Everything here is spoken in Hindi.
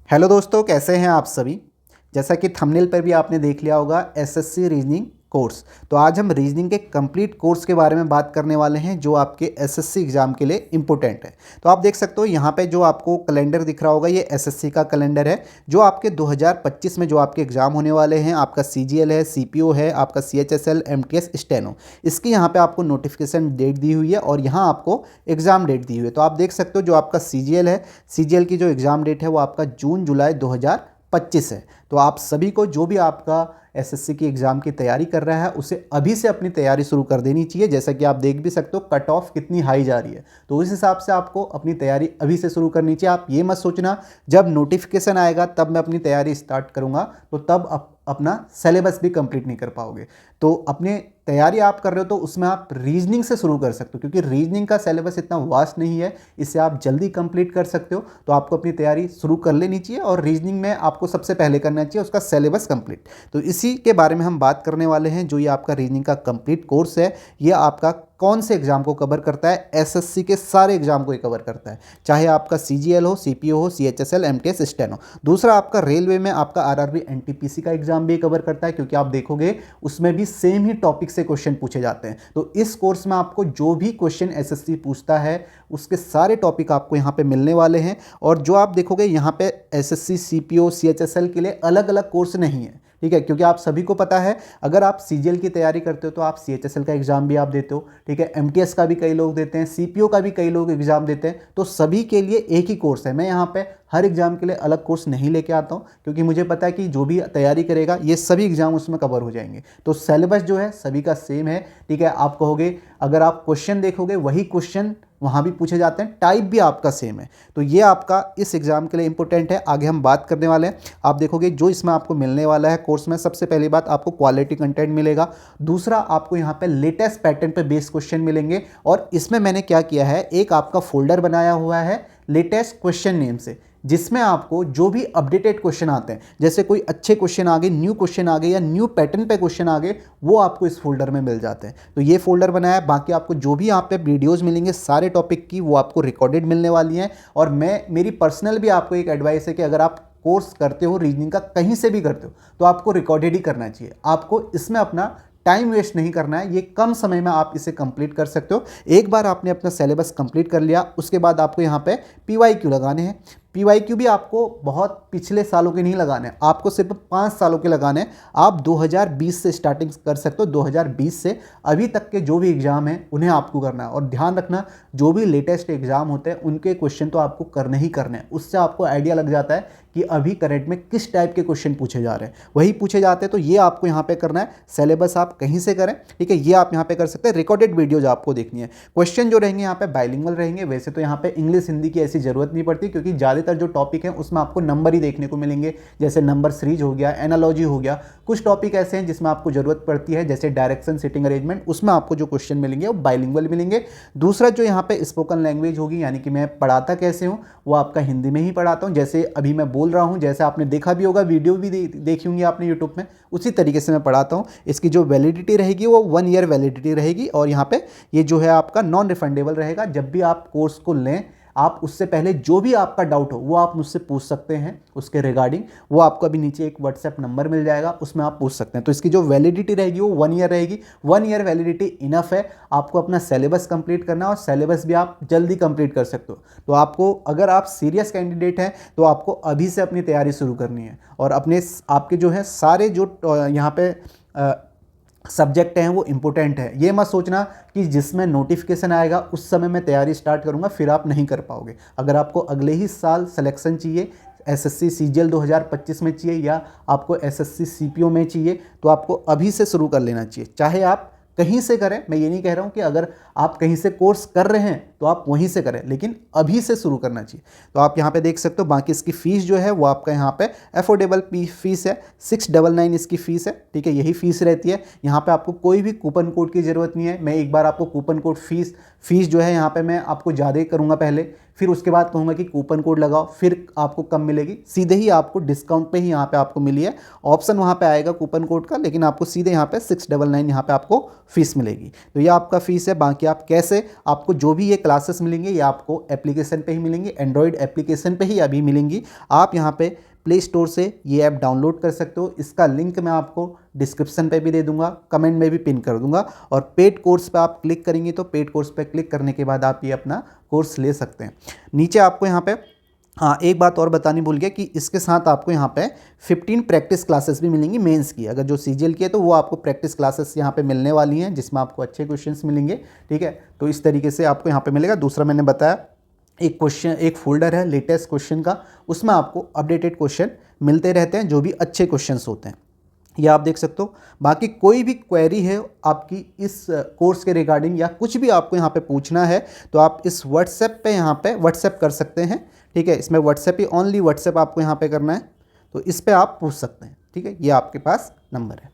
हेलो दोस्तों, कैसे हैं आप सभी। जैसा कि थंबनेल पर भी आपने देख लिया होगा, एसएससी रीजनिंग कोर्स। तो आज हम रीजनिंग के कंप्लीट कोर्स के बारे में बात करने वाले हैं जो आपके एसएससी एग्ज़ाम के लिए इम्पोर्टेंट है। तो आप देख सकते हो यहाँ पे जो आपको कैलेंडर दिख रहा होगा, ये एसएससी का कैलेंडर है जो आपके 2025 में जो आपके एग्ज़ाम होने वाले हैं। आपका सीजीएल है, सीपीओ है, आपका सीएचएसएल, एमटीएस, स्टेनो, इसकी यहाँ पे आपको नोटिफिकेशन डेट दी हुई है और यहाँ आपको एग्ज़ाम डेट दी हुई है। तो आप देख सकते हो जो आपका सीजीएल है, सीजीएल की जो एग्ज़ाम डेट है वो आपका जून जुलाई 2025 है। तो आप सभी को जो भी आपका एसएससी की एग्ज़ाम की तैयारी कर रहा है उसे अभी से अपनी तैयारी शुरू कर देनी चाहिए। जैसा कि आप देख भी सकते हो कट ऑफ कितनी हाई जा रही है, तो उस हिसाब से आपको अपनी तैयारी अभी से शुरू करनी चाहिए। आप ये मत सोचना जब नोटिफिकेशन आएगा तब मैं अपनी तैयारी स्टार्ट करूँगा, तो तब अपना सिलेबस भी कंप्लीट नहीं कर पाओगे। तो अपने तैयारी आप कर रहे हो तो उसमें आप रीजनिंग से शुरू कर सकते हो, क्योंकि रीजनिंग का सिलेबस इतना वास्ट नहीं है, इससे आप जल्दी कंप्लीट कर सकते हो। तो आपको अपनी तैयारी शुरू कर लेनी चाहिए और रीजनिंग में आपको सबसे पहले करना चाहिए उसका सिलेबस कंप्लीट। तो इसी के बारे में हम बात करने वाले हैं। जो ये आपका रीजनिंग का कंप्लीट कोर्स है, ये आपका कौन से एग्जाम को कवर करता है? एसएससी के सारे एग्जाम को ये कवर करता है, चाहे आपका सीजीएल हो, सीपीओ हो, सीएचएसएल, एमटीएस, स्टेनो। दूसरा, आपका रेलवे में आपका आरआरबी एनटीपीसी का एग्जाम भी कवर करता है, क्योंकि आप देखोगे उसमें भी सेम ही टॉपिक से क्वेश्चन पूछे जाते हैं। तो इस कोर्स में आपको जो भी क्वेश्चन एसएससी पूछता है उसके सारे टॉपिक आपको यहाँ पे मिलने वाले हैं। और जो आप देखोगे यहाँ पे एसएससी, सीपीओ, सीएचएसएल के लिए अलग अलग कोर्स नहीं है, ठीक है, क्योंकि आप सभी को पता है अगर आप सीजीएल की तैयारी करते हो तो आप सीएचएसएल का एग्जाम भी आप देते हो, ठीक है, एमटीएस का भी कई लोग देते हैं, सीपीओ का भी कई लोग एग्जाम देते हैं। तो सभी के लिए एक ही कोर्स है। मैं यहाँ पे हर एग्जाम के लिए अलग कोर्स नहीं लेके आता हूँ, क्योंकि मुझे पता है कि जो भी तैयारी करेगा ये सभी एग्जाम उसमें कवर हो जाएंगे। तो सिलेबस जो है सभी का सेम है, ठीक है। आप कहोगे अगर आप क्वेश्चन देखोगे वही क्वेश्चन वहाँ भी पूछे जाते हैं, टाइप भी आपका सेम है। तो ये आपका इस एग्ज़ाम के लिए इंपॉर्टेंट है। आगे हम बात करने वाले हैं। आप देखोगे जो इसमें आपको मिलने वाला है कोर्स में, सबसे पहली बात आपको क्वालिटी कंटेंट मिलेगा। दूसरा, आपको यहाँ पे लेटेस्ट पैटर्न पे बेस्ड क्वेश्चन मिलेंगे। और इसमें मैंने क्या किया है, एक आपका फोल्डर बनाया हुआ है लेटेस्ट क्वेश्चन नेम से, जिसमें आपको जो भी अपडेटेड क्वेश्चन आते हैं, जैसे कोई अच्छे क्वेश्चन आ गए, न्यू क्वेश्चन आ गए या न्यू पैटर्न पे क्वेश्चन आ गए, वो आपको इस फोल्डर में मिल जाते हैं। तो ये फोल्डर बनाया है। बाकी आपको जो भी यहाँ पे वीडियोस मिलेंगे सारे टॉपिक की, वो आपको रिकॉर्डेड मिलने वाली हैं। और मेरी पर्सनल भी आपको एक एडवाइस है कि अगर आप कोर्स करते हो रीजनिंग का, कहीं से भी करते हो, तो आपको रिकॉर्डेड ही करना चाहिए। आपको इसमें अपना टाइम वेस्ट नहीं करना है। ये कम समय में आप इसे कंप्लीट कर सकते हो। एक बार आपने अपना सिलेबस कंप्लीट कर लिया, उसके बाद आपको यहाँ पे पीवाईक्यू लगाने हैं। पीवाईक्यू भी आपको बहुत पिछले सालों के नहीं लगाने हैं, आपको सिर्फ 5 सालों के लगाने हैं। आप 2020 से स्टार्टिंग कर सकते हो। 2020 से अभी तक के जो भी एग्जाम हैं उन्हें आपको करना है। और ध्यान रखना, जो भी लेटेस्ट एग्जाम होते हैं उनके क्वेश्चन तो आपको करने ही करने हैं। उससे आपको आइडिया लग जाता है कि अभी करंट में किस टाइप के क्वेश्चन पूछे जा रहे हैं, वही पूछे जाते हैं। तो ये आपको यहाँ पे करना है। सिलेबस आप कहीं से करें, ठीक है, ये आप यहाँ पे कर सकते हैं। रिकॉर्डेड वीडियोज आपको देखनी है। क्वेश्चन जो रहेंगे यहाँ पे बाइलिंगुअल रहेंगे। वैसे तो यहाँ पे इंग्लिश हिंदी की ऐसी जरूरत नहीं पड़ती, क्योंकि ज़्यादातर जो टॉपिक हैं उसमें आपको नंबर ही देखने को मिलेंगे। जैसे नंबर सीरीज हो गया, एनालॉजी हो गया। कुछ टॉपिक ऐसे हैं जिसमें आपको जरूरत पड़ती है, जैसे डायरेक्शन, सिटिंग अरेंजमेंट, उसमें आपको जो क्वेश्चन मिलेंगे वो बाइलिंगुअल मिलेंगे। दूसरा जो यहाँ पे स्पोकन लैंग्वेज होगी, यानी कि मैं पढ़ाता कैसे हूँ, वो आपका हिंदी में ही पढ़ाता हूँ। जैसे अभी मैं बोल रहा हूँ, जैसे आपने देखा भी होगा, वीडियो भी देखी होंगी आपने यूट्यूब में, उसी तरीके से मैं पढ़ाता हूँ। इसकी जो वैलिडिटी रहेगी वो 1 ईयर वैलिडिटी रहेगी। और यहाँ पे ये जो है आपका नॉन रिफंडेबल रहेगा। जब भी आप कोर्स को लें, आप उससे पहले जो भी आपका डाउट हो वो आप मुझसे पूछ सकते हैं उसके रिगार्डिंग। वो आपको अभी नीचे एक व्हाट्सएप नंबर मिल जाएगा, उसमें आप पूछ सकते हैं। तो इसकी जो वैलिडिटी रहेगी वो 1 ईयर रहेगी। 1 ईयर वैलिडिटी इनफ है। आपको अपना सिलेबस कंप्लीट करना है और सिलेबस भी आप जल्दी कंप्लीट कर सकते हो। तो आपको, अगर आप सीरियस कैंडिडेट हैं, तो आपको अभी से अपनी तैयारी शुरू करनी है। और आपके जो है सारे जो यहाँ पे सब्जेक्ट हैं वो इंपॉर्टेंट है। ये मत सोचना कि जिसमें नोटिफिकेशन आएगा उस समय मैं तैयारी स्टार्ट करूंगा, फिर आप नहीं कर पाओगे। अगर आपको अगले ही साल सिलेक्शन चाहिए, एसएससी सीजीएल 2025 में चाहिए या आपको एसएससी सीपीओ में चाहिए, तो आपको अभी से शुरू कर लेना चाहिए। चाहे आप कहीं से करें, मैं ये नहीं कह रहा हूँ कि अगर आप कहीं से कोर्स कर रहे हैं तो आप वहीं से करें, लेकिन अभी से शुरू करना चाहिए। तो आप यहाँ पे देख सकते हो। बाकी इसकी फ़ीस जो है वो आपका यहाँ पे अफोर्डेबल फीस है, 699 इसकी फ़ीस है, ठीक है, यही फ़ीस रहती है। यहाँ पे आपको कोई भी कूपन कोड की ज़रूरत नहीं है। मैं एक बार आपको कूपन कोड फ़ीस जो है यहाँ पे मैं आपको ज़्यादा ही करूँगा पहले, फिर उसके बाद कहूँगा कि कूपन कोड लगाओ, फिर आपको कम मिलेगी। सीधे ही आपको डिस्काउंट पे ही यहाँ पे आपको मिली है। ऑप्शन वहाँ पे आएगा कूपन कोड का, लेकिन आपको सीधे यहाँ पे 699 यहाँ पे आपको फ़ीस मिलेगी। तो ये आपका फ़ीस है। बाकी आप कैसे, आपको जो भी ये क्लासेस मिलेंगी ये आपको एप्लीकेशन पे ही मिलेंगी, एंड्रॉयड एप्लीकेशन पे ही अभी मिलेंगी। आप यहाँ पे प्ले स्टोर से ये ऐप डाउनलोड कर सकते हो। इसका लिंक मैं आपको डिस्क्रिप्शन पे भी दे दूंगा, कमेंट में भी पिन कर दूंगा। और पेड कोर्स पे आप क्लिक करेंगे तो पेड कोर्स पे क्लिक करने के बाद आप ये अपना कोर्स ले सकते हैं। नीचे आपको यहाँ पे हाँ एक बात और बतानी भूल गया कि इसके साथ आपको यहाँ पे 15 प्रैक्टिस क्लासेस भी मिलेंगी मेंस की। अगर जो सीजीएल की है तो वो आपको प्रैक्टिस क्लासेस यहाँ पे मिलने वाली हैं जिसमें आपको अच्छे क्वेश्चंस मिलेंगे, ठीक है। तो इस तरीके से आपको यहाँ पे मिलेगा। दूसरा मैंने बताया एक क्वेश्चन, एक फोल्डर है लेटेस्ट क्वेश्चन का, उसमें आपको अपडेटेड क्वेश्चन मिलते रहते हैं जो भी अच्छे क्वेश्चंस होते हैं, ये आप देख सकते हो। बाकी कोई भी क्वेरी है आपकी इस कोर्स के रिगार्डिंग या कुछ भी आपको यहाँ पे पूछना है तो आप इस व्हाट्सएप पे यहाँ पे व्हाट्सएप कर सकते हैं, ठीक है। इसमें व्हाट्सएप ही ओनली व्हाट्सएप आपको यहाँ पे करना है, तो इस पे आप पूछ सकते हैं, ठीक है। ये आपके पास नंबर है।